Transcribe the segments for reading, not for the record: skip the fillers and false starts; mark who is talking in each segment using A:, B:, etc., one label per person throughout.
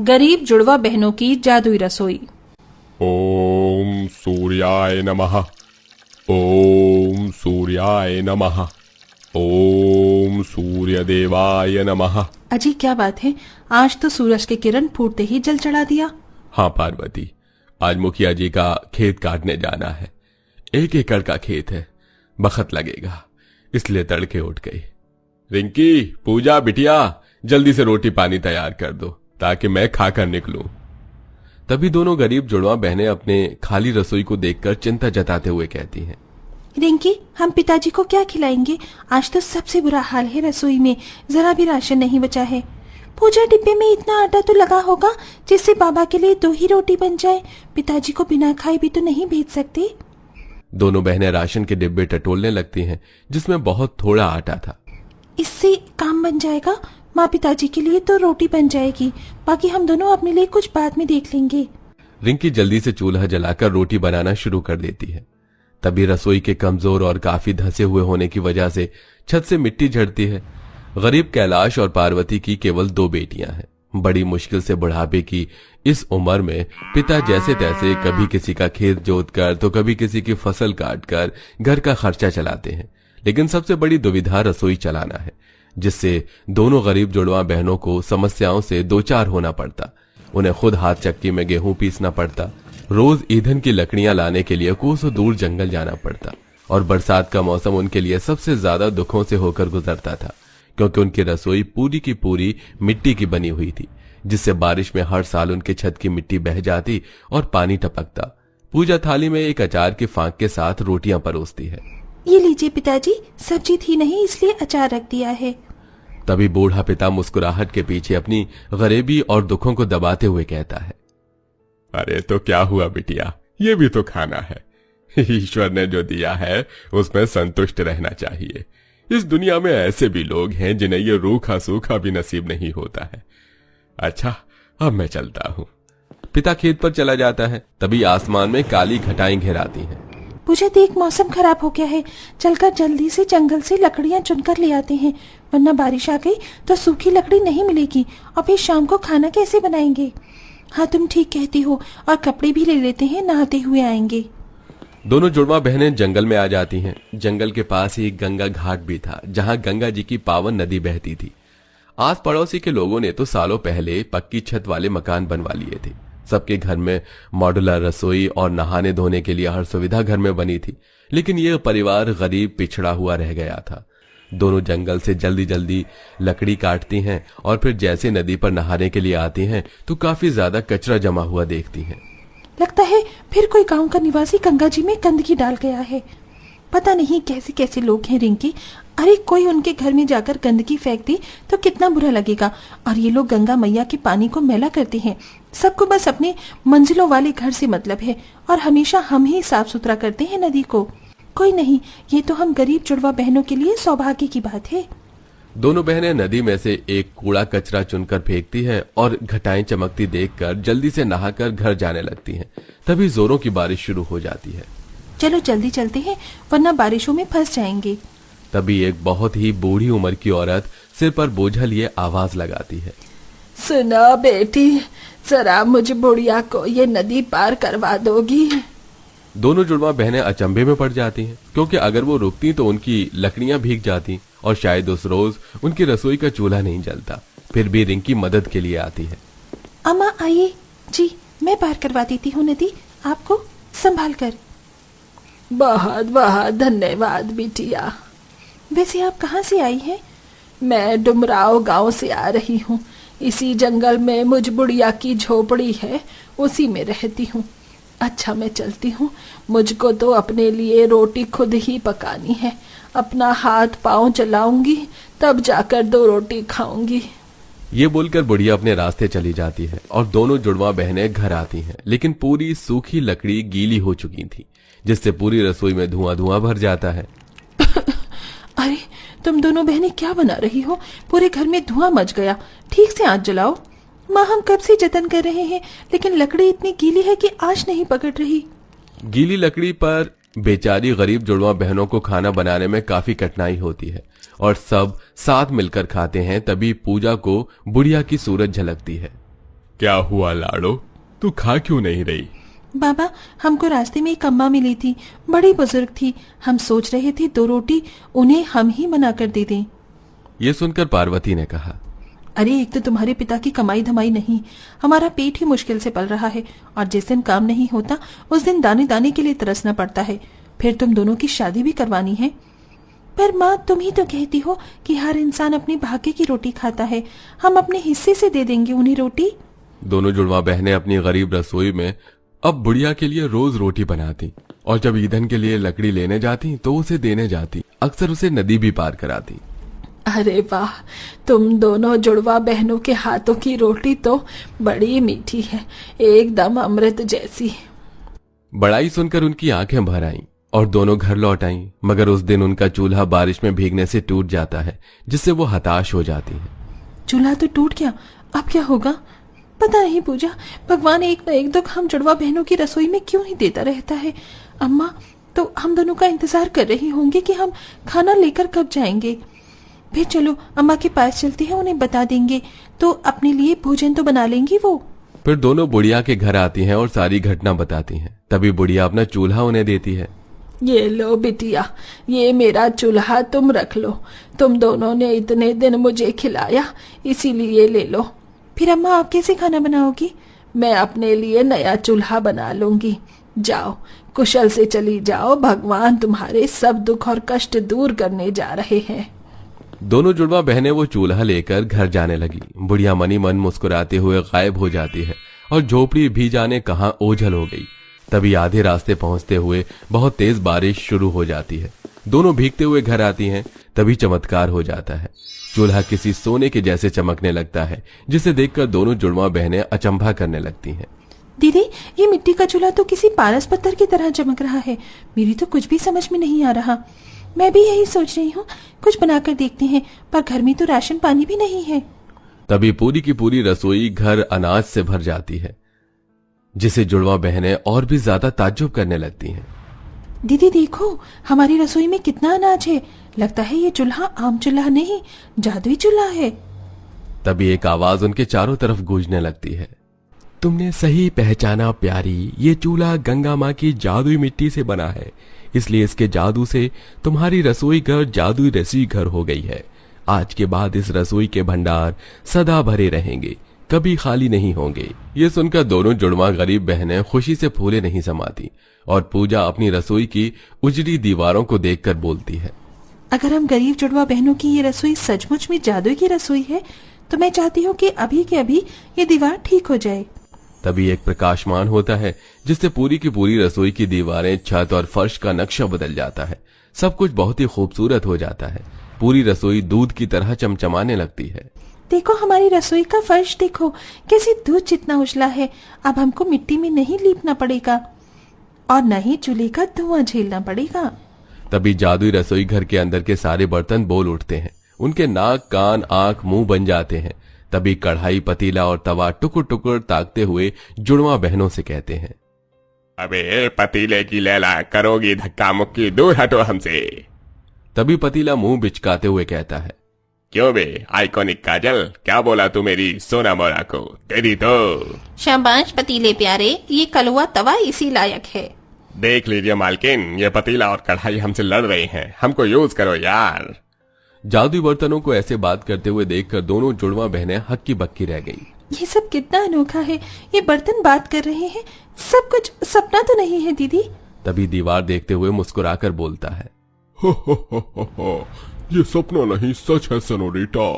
A: गरीब जुड़वा बहनों की जादुई रसोई।
B: ओम सूर्याय नमः। ओम सूर्याय नमः। ओम सूर्य देवाय नमः।
A: अजी क्या बात है, आज तो सूरज की किरण फूटते ही जल चढ़ा दिया।
B: हाँ पार्वती, आज मुखिया जी का खेत काटने जाना है। 1 एकड़ का खेत है, बखत लगेगा, इसलिए तड़के उठ गई। रिंकी, पूजा, बिटिया, जल्दी से रोटी पानी तैयार कर दो ताकि मैं खाकर निकलूं। तभी दोनों गरीब जुड़वा बहनें अपने खाली रसोई को देखकर चिंता जताते हुए कहती हैं,
A: रिंकी, हम पिताजी को क्या खिलाएंगे? आज तो सबसे बुरा हाल है रसोई में, जरा भी राशन नहीं बचा है। पूजा, डिब्बे में इतना आटा तो लगा होगा जिससे बाबा के लिए 2 ही रोटी बन जाए। पिताजी को बिना खाए भी तो नहीं भेज सकते।
B: दोनों बहनें राशन के डिब्बे टटोलने लगती हैं जिसमें बहुत थोड़ा आटा था।
A: इससे काम बन जाएगा, माँ पिताजी के लिए तो रोटी बन जाएगी, बाकी हम दोनों अपने लिए कुछ बाद में देख लेंगे।
B: रिंकी जल्दी से चूल्हा जलाकर रोटी बनाना शुरू कर देती है। तभी रसोई के कमजोर और काफी धंसे हुए होने की वजह से छत से मिट्टी झड़ती है। गरीब कैलाश और पार्वती की केवल 2 बेटियां हैं। बड़ी मुश्किल से बुढ़ापे की इस उम्र में पिता जैसे तैसे कभी किसी का खेत जोतकर तो कभी किसी की फसल काटकर घर का खर्चा चलाते हैं, लेकिन सबसे बड़ी दुविधा रसोई चलाना है, जिससे दोनों गरीब जुड़वा बहनों को समस्याओं से 2-4 होना पड़ता। उन्हें खुद हाथ चक्की में गेहूं पीसना पड़ता, रोज ईंधन की लकड़ियां लाने के लिए कोसों दूर जंगल जाना पड़ता, और बरसात का मौसम उनके लिए सबसे ज्यादा दुखों से होकर गुजरता था, क्योंकि उनकी रसोई पूरी की पूरी मिट्टी की बनी हुई थी, जिससे बारिश में हर साल उनके छत की मिट्टी बह जाती और पानी टपकता। पूजा थाली में एक अचार की फांक के साथ रोटियां परोसती है।
A: ये लीजिए पिताजी, सब्जी थी नहीं इसलिए अचार रख दिया है।
B: तभी बूढ़ा पिता मुस्कुराहट के पीछे अपनी गरीबी और दुखों को दबाते हुए कहता है, अरे तो क्या हुआ बिटिया, ये भी तो खाना है। ईश्वर ने जो दिया है उसमें संतुष्ट रहना चाहिए। इस दुनिया में ऐसे भी लोग हैं जिन्हें ये रूखा सूखा भी नसीब नहीं होता है। अच्छा, अब मैं चलता हूँ। पिता खेत पर चला जाता है। तभी आसमान में काली घटाएं घेराती हैं।
A: पूजा देख, मौसम खराब हो गया है, चलकर जल्दी से जंगल से लकड़ियां चुनकर ले आते हैं, वरना बारिश आ गई तो सूखी लकड़ी नहीं मिलेगी और फिर शाम को खाना कैसे बनाएंगे। हाँ तुम ठीक कहती हो, और कपड़े भी ले लेते हैं, नहाते हुए आएंगे।
B: दोनों जुड़वा बहनें जंगल में आ जाती हैं। जंगल के पास ही गंगा घाट भी था, जहां गंगा जी की पावन नदी बहती थी। आस पड़ोसी के लोगों ने तो सालों पहले पक्की छत वाले मकान बनवा लिए थे। सबके घर में मॉड्यूलर रसोई और नहाने धोने के लिए हर सुविधा घर में बनी थी, लेकिन यह परिवार गरीब पिछड़ा हुआ रह गया था। दोनों जंगल से जल्दी जल्दी लकड़ी काटती हैं और फिर जैसे नदी पर नहाने के लिए आती हैं तो काफी ज्यादा कचरा जमा हुआ देखती हैं।
A: लगता है फिर कोई गांव का निवासी गंगा जी में गंदगी डाल गया है। पता नहीं कैसे कैसे लोग हैं रिंकी। अरे कोई उनके घर में जाकर गंदगी फेंक दी तो कितना बुरा लगेगा। और ये लोग गंगा मैया के पानी को मैला करते हैं। सबको बस अपने मंजिलों वाले घर से मतलब है, और हमेशा हम ही साफ सुथरा करते हैं नदी को। कोई नहीं, ये तो हम गरीब जुड़वा बहनों के लिए सौभाग्य की बात है।
B: दोनों बहनें नदी में से एक कूड़ा कचरा चुनकर फेंकती हैं और घटाएं चमकती देखकर जल्दी से नहाकर घर जाने लगती हैं। तभी जोरों की बारिश शुरू हो जाती है।
A: चलो जल्दी चलते हैं, वरना बारिशों में फंस जाएंगे।
B: तभी एक बहुत ही बूढ़ी उम्र की औरत सिर पर बोझा लिए आवाज लगाती है,
A: सुनो बेटी, जरा मुझ बुढ़िया को ये नदी पार करवा दोगी?
B: दोनों जुड़वा बहनें अचंभे में पड़ जाती हैं, क्योंकि अगर वो रुकती तो उनकी लकड़ियां भीग जाती और शायद उस रोज उनकी रसोई का चूल्हा नहीं जलता। फिर भी रिंकी मदद के लिए आती है।
A: अम्मा आइए जी, मैं पार करवा देती हूँ नदी, आपको संभाल कर। बहुत बहुत धन्यवाद बिटिया। वैसे आप कहाँ से आई हैं? मैं डुमराव गांव से आ रही हूँ। इसी जंगल में मुझ बुढ़िया की झोपड़ी है, उसी में रहती हूँ। अच्छा मैं चलती हूँ, मुझको तो अपने लिए रोटी खुद ही पकानी है। अपना हाथ पांव चलाऊंगी तब जाकर 2 रोटी खाऊंगी।
B: ये बोलकर बुढ़िया अपने रास्ते चली जाती है और दोनों जुड़वा बहनें घर आती हैं, लेकिन पूरी सूखी लकड़ी गीली हो चुकी थी, जिससे पूरी रसोई में धुआं धुआं भर जाता है।
A: अरे तुम दोनों बहनें क्या बना रही हो? पूरे घर में धुआं मच गया, ठीक से आंच जलाओ। माँ हम कब से जतन कर रहे हैं, लेकिन लकड़ी इतनी गीली है कि आंच नहीं पकड़ रही।
B: गीली लकड़ी पर बेचारी गरीब जुड़वा बहनों को खाना बनाने में काफी कठिनाई होती है और सब साथ मिलकर खाते हैं। तभी पूजा को बुढ़िया की सूरत झलकती है। क्या हुआ लाडो, तू खा क्यों नहीं रही?
A: बाबा, हमको रास्ते में एक अम्मा मिली थी, बड़ी बुजुर्ग थी। हम सोच रहे थे 2 रोटी उन्हें हम ही बनाकर दे दें।
B: ये सुनकर पार्वती ने कहा,
A: अरे एक तो तुम्हारे पिता की कमाई धमाई नहीं, हमारा पेट ही मुश्किल से पल रहा है, और जिस दिन काम नहीं होता उस दिन दाने दाने के लिए तरसना पड़ता है। फिर तुम दोनों की शादी भी करवानी है। पर माँ, तुम ही तो कहती हो कि हर इंसान अपने भाग्य की रोटी खाता है। हम अपने हिस्से से दे देंगे उन्हें रोटी।
B: दोनों जुड़वा बहनें अपनी गरीब रसोई में अब बुढ़िया के लिए रोज रोटी बनाती, और जब ईंधन के लिए लकड़ी लेने जाती तो उसे देने जाती, अक्सर उसे नदी भी पार कराती।
A: अरे वाह, तुम दोनों जुड़वा बहनों के हाथों की रोटी तो बड़ी मीठी है, एकदम अमृत जैसी।
B: बड़ाई सुनकर उनकी आंखें भर आईं और दोनों घर लौट आईं, मगर उस दिन उनका चूल्हा बारिश में भीगने से टूट जाता है, जिससे वो हताश हो जाती है।
A: चूल्हा तो टूट गया, अब क्या होगा? पता नहीं पूजा, भगवान एक न एक दुख हम जुड़वा बहनों की रसोई में क्यों ही देता रहता है। अम्मा तो हम दोनों का इंतजार कर रही होंगी कि हम खाना लेकर कब जाएंगे। फिर चलो अम्मा के पास चलते हैं, उन्हें बता देंगे तो अपने लिए भोजन तो बना लेंगी वो।
B: फिर दोनों बुढ़िया के घर आती हैं और सारी घटना बताती हैं। तभी बुढ़िया अपना चूल्हा उन्हें देती है।
A: ये लो बिटिया, ये मेरा चूल्हा तुम रख लो, तुम दोनों ने इतने दिन मुझे खिलाया इसीलिए ले लो। फिर अम्मा आप कैसे खाना बनाओगी? मैं अपने लिए नया चूल्हा बना लूंगी। जाओ, कुशल से चली जाओ, भगवान तुम्हारे सब दुख और कष्ट दूर करने जा रहे हैं।
B: दोनों जुड़वा बहनें वो चूल्हा लेकर घर जाने लगी। बुढ़िया मनी मन मुस्कुराते हुए गायब हो जाती है और झोपड़ी भी जाने कहां ओझल हो गई। तभी आधे रास्ते पहुंचते हुए बहुत तेज बारिश शुरू हो जाती है। दोनों भीगते हुए घर आती हैं। तभी चमत्कार हो जाता है, चूल्हा किसी सोने के जैसे चमकने लगता है, जिसे देखकर दोनों जुड़वा बहनें अचंभा करने लगती हैं।
A: दीदी, ये मिट्टी का चूल्हा तो किसी पारस पत्थर की तरह चमक रहा है, मेरी तो कुछ भी समझ में नहीं आ रहा। मैं भी यही सोच रही हूँ, कुछ बनाकर देखते हैं, पर घर में तो राशन पानी भी नहीं है।
B: तभी पूरी की पूरी रसोई घर अनाज से भर जाती है, जिसे जुड़वा बहनें और भी ज्यादा ताज्जुब करने लगती हैं।
A: दीदी देखो, हमारी रसोई में कितना अनाज है, लगता है ये चूल्हा आम चूल्हा नहीं, जादुई चूल्हा है।
B: तभी एक आवाज उनके चारों तरफ गूंजने लगती है। तुमने सही पहचाना प्यारी, ये चूल्हा गंगा माँ की जादुई मिट्टी से बना है, इसलिए इसके जादू से तुम्हारी रसोई घर जादुई रसी घर हो गई है। आज के बाद इस रसोई के भंडार सदा भरे रहेंगे, कभी खाली नहीं होंगे। ये सुनकर दोनों जुड़वा गरीब बहनें खुशी से फूले नहीं समाती और पूजा अपनी रसोई की उजड़ी दीवारों को देखकर बोलती है,
A: अगर हम गरीब जुड़वा बहनों की ये रसोई सचमुच में जादू की रसोई है तो मैं चाहती हूँ कि अभी के अभी ये दीवार ठीक हो जाए।
B: तभी एक प्रकाशमान होता है, जिससे पूरी की पूरी रसोई की दीवारें, छत और फर्श का नक्शा बदल जाता है। सब कुछ बहुत ही खूबसूरत हो जाता है। पूरी रसोई दूध की तरह चमचमाने लगती है।
A: देखो, हमारी रसोई का फर्श देखो, कैसे दूध जितना उजला है। अब हमको मिट्टी में नहीं लीपना पड़ेगा और न ही चूल्हे का धुआं झेलना पड़ेगा।
B: तभी जादुई रसोई घर के अंदर के सारे बर्तन बोल उठते हैं। उनके नाक, कान, आंख, मुंह बन जाते हैं। तभी कढ़ाई, पतीला और तवा टुकुर टुकुर ताकते हुए जुड़वा बहनों से कहते हैं,
C: अबे पतीले की लैला करोगी धक्का मुक्की, दूर हटो हमसे।
B: तभी पतीला मुंह बिचकाते हुए कहता है,
C: क्यों बे आइकॉनिक काजल, क्या बोला तू मेरी सोना मोरा को, दे दी तो।
A: शाबाश पतीले प्यारे, ये कलवा तवा इसी लायक है।
C: देख लीजिए मालकिन, ये पतीला और कढ़ाई हमसे लड़ रही हैं, हमको यूज करो यार।
B: जादुई बर्तनों को ऐसे बात करते हुए देखकर दोनों जुड़वा बहनें हक्की बक्की रह गई।
A: ये सब कितना अनोखा है, ये बर्तन बात कर रहे हैं, सब कुछ सपना तो नहीं है दीदी।
B: तभी दीवार देखते हुए मुस्कुराकर बोलता है,
C: हो, ये सपना नहीं सच है सनोरिटा।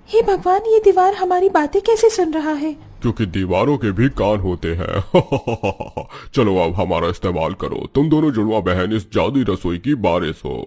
A: हे भगवान, ये दीवार हमारी बातें कैसे सुन रहा है?
C: क्योंकि दीवारों के भी कान होते हैं। चलो अब हमारा इस्तेमाल करो, तुम दोनों जुड़वा बहन इस जादुई रसोई की बारिश हो।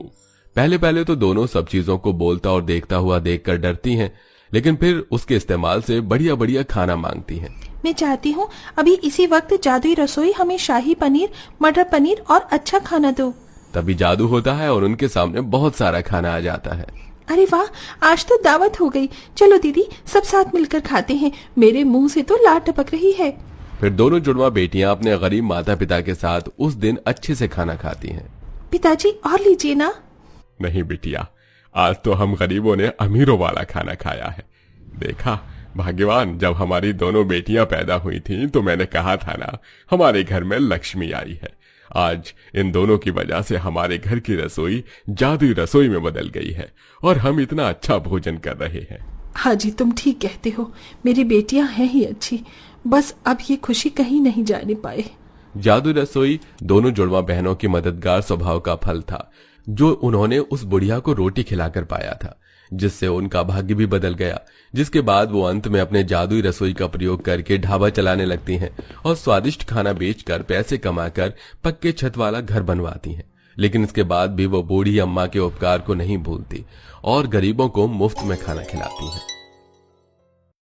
B: पहले पहले तो दोनों सब चीजों को बोलता और देखता हुआ देखकर डरती हैं, लेकिन फिर उसके इस्तेमाल से बढ़िया बढ़िया खाना मांगती हैं।
A: मैं चाहती हूँ अभी इसी वक्त जादुई रसोई हमें शाही पनीर, मटर पनीर और अच्छा खाना दो।
B: तभी जादू होता है और उनके सामने बहुत सारा खाना आ जाता है।
A: अरे वाह, आज तो दावत हो गई। चलो दीदी, सब साथ मिलकर खाते हैं, मेरे मुंह से तो लार टपक रही है।
B: फिर दोनों जुड़वा बेटियां अपने गरीब माता पिता के साथ उस दिन अच्छे से खाना खाती हैं।
A: पिताजी और लीजिए ना।
C: नहीं बिटिया, आज तो हम गरीबों ने अमीरों वाला खाना खाया है। देखा, भाग्यवान, जब हमारी दोनों बेटियां पैदा हुई थीं तो मैंने कहा था ना, हमारे घर में लक्ष्मी आई है। आज इन दोनों की वजह से हमारे घर की रसोई जादुई रसोई में बदल गई है और हम इतना अच्छा भोजन कर रहे हैं।
A: हाँ जी, तुम ठीक कहते हो, मेरी बेटियां हैं ही अच्छी, बस अब ये खुशी कहीं नहीं जाने पाए।
B: जादुई रसोई दोनों जुड़वा बहनों की मददगार स्वभाव का फल था, जो उन्होंने उस बुढ़िया को रोटी खिलाकर पाया था, जिससे उनका भाग्य भी बदल गया। जिसके बाद वो अंत में अपने जादुई रसोई का प्रयोग करके ढाबा चलाने लगती हैं और स्वादिष्ट खाना बेचकर पैसे कमाकर पक्के छत वाला घर बनवाती हैं। लेकिन इसके बाद भी वो बूढ़ी अम्मा के उपकार को नहीं भूलती और गरीबों को मुफ्त में खाना खिलाती हैं।